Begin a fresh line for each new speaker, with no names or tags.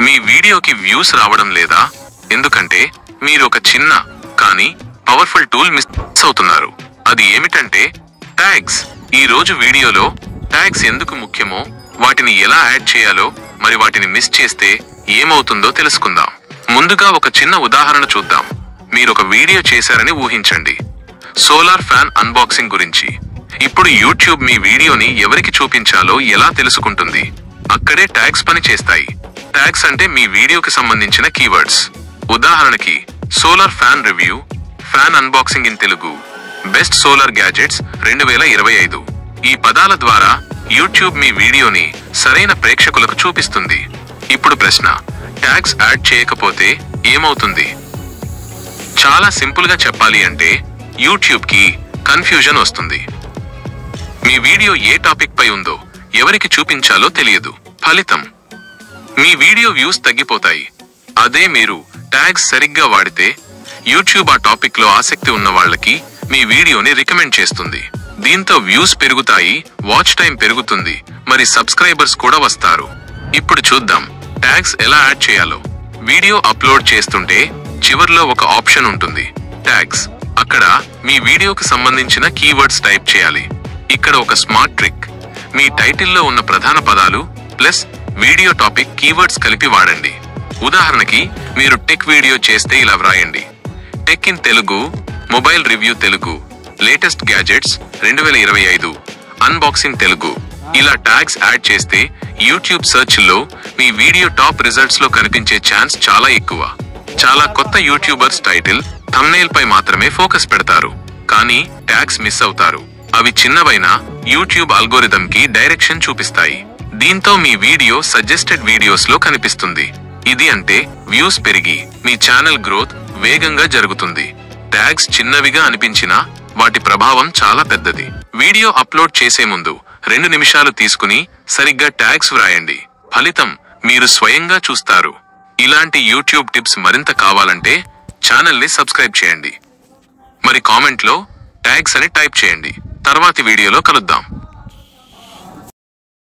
మీ వీడియోకి వ్యూస్ రావడం లేదా? ఎందుకంటే మీరు ఒక చిన్న కానీ పవర్ఫుల్ టూల్ మిస్ అవుతున్నారు. అది ఏమిటంటే ట్యాగ్స్. ఈ రోజు వీడియోలో ట్యాగ్స్ ఎందుకు ముఖ్యమో, వాటిని ఎలా యాడ్ చేయాలో, మరి వాటిని మిస్ చేస్తే ఏమవుతుందో తెలుసుకుందాం. ముందుగా ఒక చిన్న ఉదాహరణ చూద్దాం. మీరు ఒక వీడియో చేశారని ఊహించండి, సోలార్ ఫ్యాన్ అన్బాక్సింగ్ గురించి. ఇప్పుడు యూట్యూబ్ మీ వీడియోని ఎవరికి చూపించాలో ఎలా తెలుసుకుంటుంది? అక్కడే ట్యాగ్స్ పని చేస్తాయి. ట్యాగ్స్ అంటే మీ వీడియోకి సంబంధించిన కీవర్డ్స్. ఉదాహరణకి solar fan review, fan unboxing in Telugu, best solar gadgets 2025. ఈ పదాల ద్వారా యూట్యూబ్ మీ వీడియోని సరైన ప్రేక్షకులకు చూపిస్తుంది. ఇప్పుడు ప్రశ్న, ట్యాగ్స్ యాడ్ చేయకపోతే ఏమవుతుంది? చాలా సింపుల్ గా చెప్పాలి అంటే యూట్యూబ్ కి కన్ఫ్యూజన్ వస్తుంది. మీ వీడియో ఏ టాపిక్ పై ఉందో ఎవరికి చూపించాలో తెలియదు. ఫలితం, మీ వీడియో వ్యూస్ తగ్గిపోతాయి. అదే మీరు ట్యాగ్స్ సరిగ్గా వాడితే యూట్యూబ్ ఆ టాపిక్ లో ఆసక్తి ఉన్న వాళ్ళకి మీ వీడియోని రికమెండ్ చేస్తుంది. దీంతో వ్యూస్ పెరుగుతాయి, వాచ్ టైం పెరుగుతుంది, మరి సబ్స్క్రైబర్స్ కూడా వస్తారు. ఇప్పుడు చూద్దాం ట్యాగ్స్ ఎలా యాడ్ చేయాలో. వీడియో అప్లోడ్ చేస్తుంటే చివర్లో ఒక ఆప్షన్ ఉంటుంది, ట్యాగ్స్. అక్కడ మీ వీడియోకి సంబంధించిన కీవర్డ్స్ టైప్ చేయాలి. ఇక్కడ ఒక స్మార్ట్ ట్రిక్, మీ టైటిల్లో ఉన్న ప్రధాన పదాలు ప్లస్ వీడియో టాపిక్ కీవర్డ్స్ కలిపి వాడండి. ఉదాహరణకి మీరు టెక్ వీడియో చేస్తే ఇలా వ్రాయండి, tech in Telugu, mobile review Telugu, latest gadgets 2025, unboxing Telugu. ఇలా ట్యాగ్స్ యాడ్ చేస్తే యూట్యూబ్ సెర్చ్ లో మీ వీడియో టాప్ రిజల్ట్స్ లో కనిపించే ఛాన్స్ చాలా ఎక్కువ. చాలా కొత్త యూట్యూబర్స్ టైటిల్, థంబ్నెయిల్ పై మాత్రమే ఫోకస్ పెడతారు, కానీ ట్యాగ్స్ మిస్ అవుతారు. అవి చిన్నవైనా యూట్యూబ్ అల్గోరిథం కి డైరెక్షన్ చూపిస్తాయి. దీంతో మీ వీడియో సజెస్టెడ్ వీడియోస్ లో కనిపిస్తుంది. ఇది అంటే వ్యూస్ పెరిగి మీ ఛానల్ గ్రోత్ వేగంగా జరుగుతుంది. ట్యాగ్స్ చిన్నవిగా అనిపించినా వాటి ప్రభావం చాలా పెద్దది. వీడియో అప్లోడ్ చేసే ముందు 2 నిమిషాలు తీసుకుని సరిగ్గా ట్యాగ్స్ వ్రాయండి. ఫలితం మీరు స్వయంగా చూస్తారు. ఇలాంటి యూట్యూబ్ టిప్స్ మరింత కావాలంటే ఛానల్ ని సబ్స్క్రైబ్ చేయండి. మరి కామెంట్ లో ట్యాగ్స్ అని టైప్ చేయండి. తర్వాతి వీడియోలో కలుద్దాం.